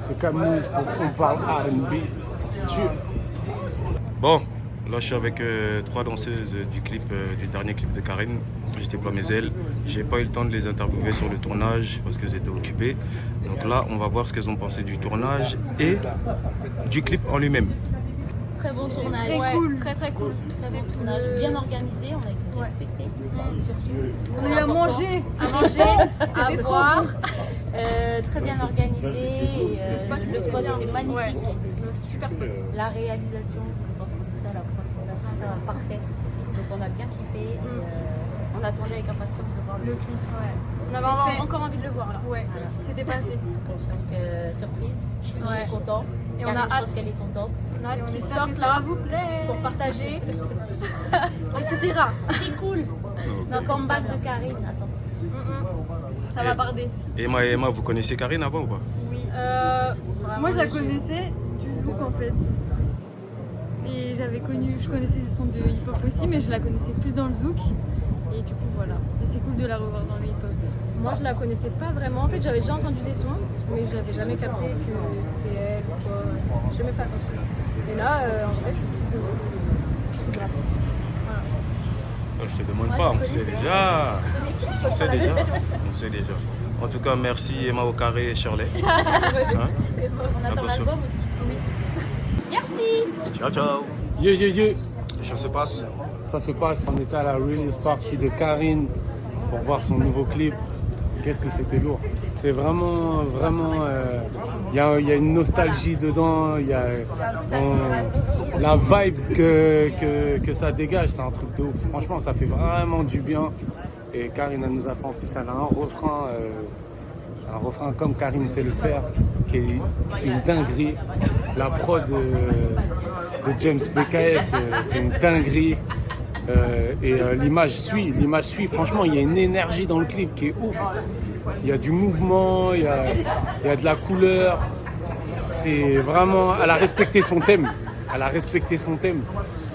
c'est Camus pour On parle R&B. Bon, là je suis avec 3 danseuses du dernier clip de Karine. Je déploie mes ailes. J'ai pas eu le temps de les interviewer sur le tournage parce qu'elles étaient occupées. Donc là, on va voir ce qu'elles ont pensé du tournage et du clip en lui-même. Très bon tournage. Très cool. Très cool. Très bon tournage. Bien organisé, on a été respectés. Surtout. On a eu à manger, à boire. Très bien organisé. Et, le spot était magnifique. Ouais. Super spot. La réalisation, je pense qu'on dit ça, la prod, tout ça parfait. Donc on a bien kiffé. Et, on attendait avec impatience de voir le clip. Ouais. On avait encore envie de le voir là. Ouais, c'était passé. Donc surprise, je suis content. Et on a je pense hâte qu'elle est contente. On a hâte qu'ils sortent là, vous plaît. pour partager, etc. C'était cool. Le comeback de Karine, attention. Ça va barder. Et Emma, vous connaissez Karine avant ou pas? Oui. Moi je la connaissais du zouk en fait. Et je connaissais des sons de hip-hop aussi, mais je la connaissais plus dans le zouk. Et du coup voilà. Et c'est cool de la revoir dans le hip-hop. Moi je la connaissais pas vraiment, en fait j'avais déjà entendu des sons, mais j'avais jamais capté que c'était elle ou quoi, j'ai jamais fait attention. Et là, en vrai, je suis de la Je te demande pas, on sait déjà. On sait déjà. En tout cas, merci Emma au carré et Shirley. On attend l'album aussi. Oui. Merci. Ciao, ciao. Ça se passe. Ça se passe. On était à la release party de Karine pour voir son nouveau clip. Qu'est-ce que c'était lourd. C'est vraiment, il y a une nostalgie dedans, il y a la vibe que ça dégage, c'est un truc de ouf. Franchement, ça fait vraiment du bien. Et Karine, elle nous a fait en plus, elle a un refrain comme Karine sait le faire, c'est une dinguerie. La prod de James BKS, c'est une dinguerie. L'image suit, franchement, il y a une énergie dans le clip qui est ouf. Il y a du mouvement, il y a de la couleur. C'est vraiment, elle a respecté son thème.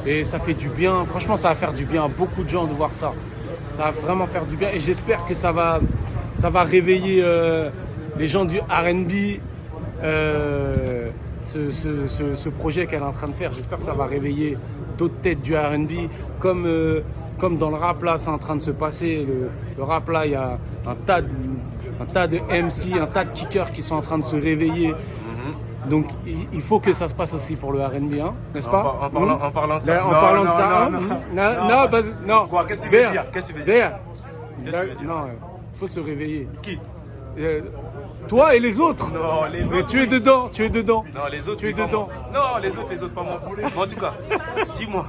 Et ça fait du bien, franchement, ça va faire du bien à beaucoup de gens de voir ça. Ça va vraiment faire du bien et j'espère que ça va réveiller les gens du R&B. Ce projet qu'elle est en train de faire, j'espère que ça va réveiller d'autres têtes du R&B, comme dans le rap là, c'est en train de se passer. Le rap là, il y a un tas de MC, un tas de kickers qui sont en train de se réveiller. Donc il faut que ça se passe aussi pour le R&B, hein, n'est-ce pas? En parlant de ça. Non. Quoi? Qu'est-ce que tu veux dire? Non, il faut se réveiller. Qui? Toi et les autres. Non, les autres. Mais tu es dedans. Non, les autres. Tu es dedans. Non, les autres, pas moi. Mais en tout cas, dis-moi,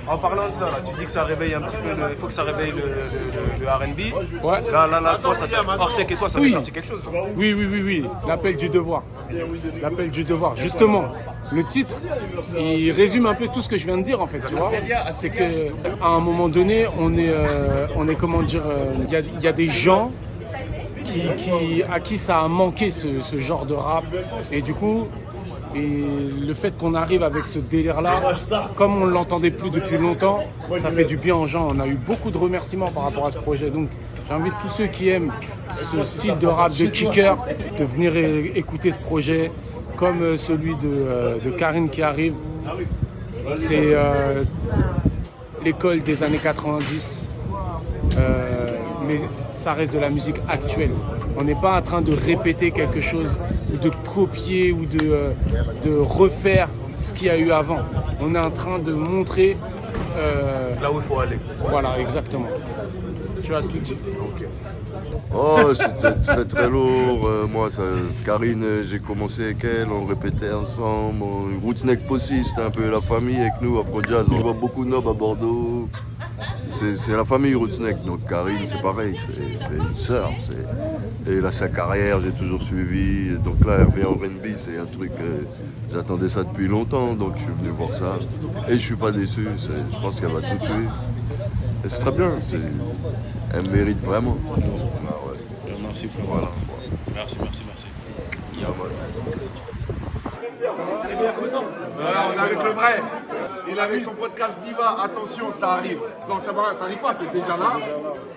en parlant de ça, là, tu dis que ça réveille un petit peu il faut que ça réveille le R&B. Ouais. Là, toi, ça Orsec et toi, ça fait sortir quelque chose. Oui. L'appel du devoir. Justement, le titre, il résume un peu tout ce que je viens de dire en fait, tu vois. C'est qu'à un moment donné, on est comment dire, il y a des gens à qui ça a manqué ce genre de rap. Et du coup, le fait qu'on arrive avec ce délire-là, comme on ne l'entendait plus depuis longtemps, ça fait du bien aux gens. On a eu beaucoup de remerciements par rapport à ce projet. Donc j'invite tous ceux qui aiment ce style de rap de kicker de venir écouter ce projet, comme celui de Karine qui arrive. C'est l'école des années 90. Mais ça reste de la musique actuelle. On n'est pas en train de répéter quelque chose, ou de copier, ou de refaire ce qu'il y a eu avant. On est en train de montrer... là où il faut aller. Voilà, exactement. Tu as tout dit. Okay. Oh, c'était très lourd. Karine, j'ai commencé avec elle, on répétait ensemble. Rootsneck Posse, c'était un peu la famille avec nous, Afro Jazz. Je vois beaucoup de nobles à Bordeaux. C'est la famille Rootsneck, donc Karine c'est pareil, c'est une sœur. Et là sa carrière j'ai toujours suivi, donc là elle revient en R&B, c'est un truc, j'attendais ça depuis longtemps, donc je suis venu voir ça. Et je suis pas déçu, je pense qu'elle va tout tuer. Et c'est très bien, elle mérite vraiment. Ah ouais. Merci pour voilà. Merci. Yeah, Voilà, on est avec le vrai. Il avait son podcast Diva, attention, ça arrive. Non, ça n'arrive pas, c'est déjà là.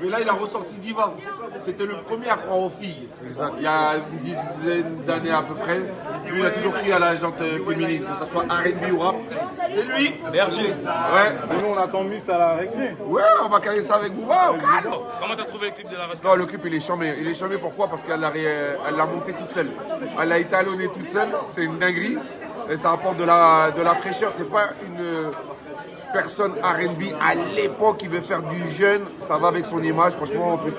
Mais là, il a ressorti Diva. C'était le premier à croire aux filles. Exact. Il y a une dizaine d'années à peu près. Lui, il a toujours crié à la gente féminine, que ce soit R&B ou rap. C'est lui. Berger. Ouais. Et nous, on attend Mist à la récré. Ouais, on va caler ça avec Booba. Au calme. Comment t'as trouvé le clip de la Rascal? Non, le clip, il est charmé. Il est charmé pourquoi? Parce qu'elle l'a monté toute seule. Elle a étalonné toute seule. C'est une dinguerie. Et ça apporte de la fraîcheur. C'est pas une personne R&B à l'époque qui veut faire du jeune. Ça va avec son image. Franchement, en plus,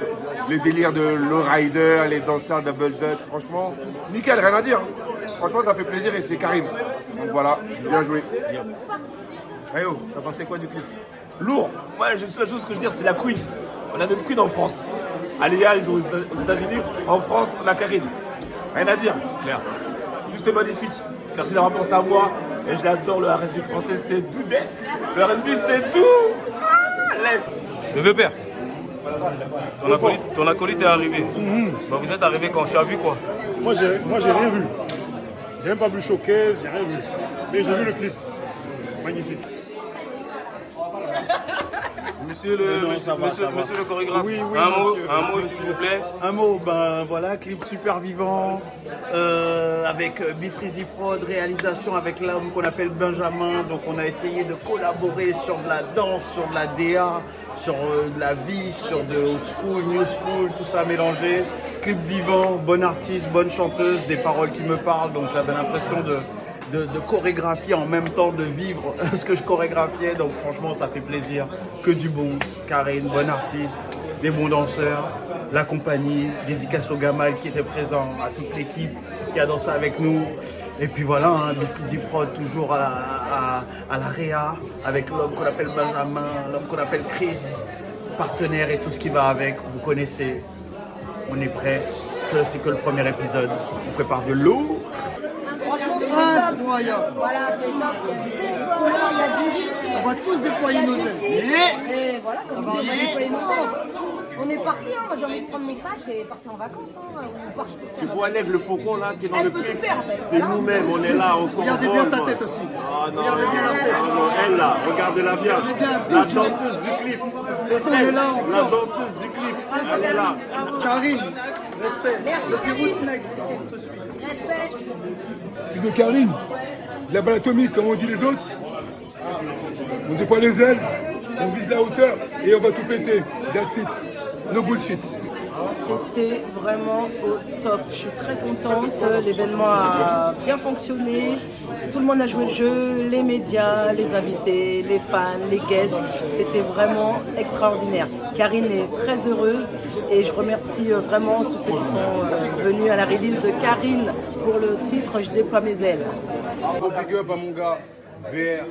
les délires de le rider, les danseurs double dutch. Franchement, nickel, rien à dire. Franchement, ça fait plaisir et c'est Karim. Donc voilà, bien joué. Ayo, t'as pensé quoi du clip? Lourd. Ouais, la seule chose que je veux dire, c'est la queen. On a notre queen en France. Aléa, ils sont aux États-Unis. En France, on a Karine. Rien à dire. Claire. Juste magnifique. Merci d'avoir pensé à moi. Et je l'adore, le R&B français, c'est tout. Le R&B, c'est tout. Laisse. Le vieux père. Ton acolyte est arrivé. Bah, vous êtes arrivé quand? Tu as vu quoi? Moi, j'ai rien vu. J'ai même pas vu Showcase, j'ai rien vu. Mais j'ai vu le clip. Magnifique. Monsieur le chorégraphe, oui, un mot s'il vous plaît. Un mot, ben voilà, clip super vivant, avec Bifrizi Prod, réalisation avec l'homme qu'on appelle Benjamin. Donc on a essayé de collaborer sur de la danse, sur de la DA, sur de la vie, sur de old school, new school, tout ça mélangé. Clip vivant, bonne artiste, bonne chanteuse, des paroles qui me parlent. Donc j'avais l'impression de chorégraphier en même temps de vivre ce que je chorégraphiais, donc franchement ça fait plaisir, que du bon. Karine, bonne artiste, des bons danseurs, la compagnie, dédicace au Gamal qui était présent, à toute l'équipe qui a dansé avec nous, et puis voilà, hein, Bifrizi Prod toujours à la réa, avec l'homme qu'on appelle Benjamin, l'homme qu'on appelle Chris, partenaire et tout ce qui va avec, vous connaissez, on est prêt, c'est que le premier épisode, on prépare de l'eau. Franchement, c'est top. Voilà, c'est top. Il y a des couleurs, il y a du riz. On va tous déployer nos ailes. Et voilà, comme on va déployer nos ailes. On est parti, hein. Moi j'ai envie de prendre mon sac et partir en vacances. Hein. Ou partir Tu vois Neg, le faucon là qui est dans le je peux tout faire en fait. C'est nous-mêmes, on est là, on s'en Regardez bien sa tête aussi. Ah non, Regardez bien la tête. non, elle là, regardez-la bien. La danseuse du clip. C'est on est là, la danseuse du clip. Elle est là. Karine, respect. Merci Karine. te suit. Respect. De Karine, la balle atomique, comme on dit les autres. On déploie les ailes, on vise la hauteur et on va tout péter. That's it. No bullshit. C'était vraiment au top. Je suis très contente. L'événement a bien fonctionné. Tout le monde a joué le jeu, les médias, les invités, les fans, les guests. C'était vraiment extraordinaire. Karine est très heureuse et je remercie vraiment tous ceux qui sont venus à la release de Karine pour le titre Je déploie mes ailes. Gros big up à mon gars, VR.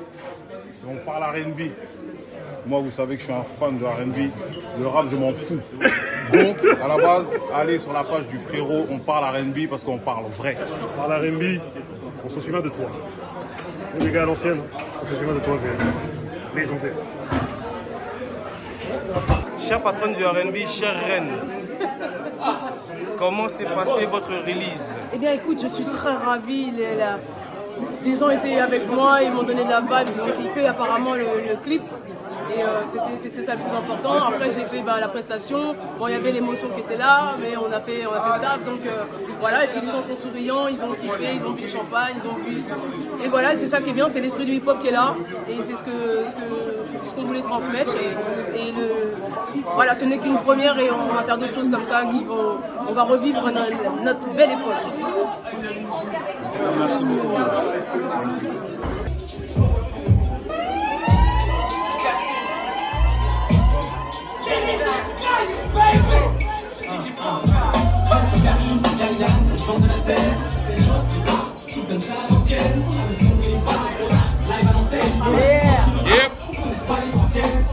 On parle R&B. Moi, vous savez que je suis un fan de R&B. Le rap, je m'en fous. Donc, à la base, allez sur la page du frérot, on parle R&B parce qu'on parle vrai. On parle R&B, on se souvient de toi. Les gars à l'ancienne, on se souvient de toi, VR. Légendaire. Chère patronne du R&B, chère reine, comment s'est passée votre release? Eh bien écoute, je suis très ravie. Les gens étaient avec moi, ils m'ont donné de la vibe, ils ont kiffé apparemment le clip. Et c'était ça le plus important. Après j'ai fait la prestation. Bon, il y avait l'émotion qui était là, mais on a fait le taf. Donc voilà, et puis les gens sont souriants, ils ont kiffé, ils ont bu champagne, ils ont bu. Et voilà, c'est ça qui est bien, c'est l'esprit du hip-hop qui est là. Et c'est ce qu'on voulait transmettre. Voilà, ce n'est qu'une première et on va faire d'autres choses comme ça on va revivre notre belle époque. Merci beaucoup. Yeah. Yep.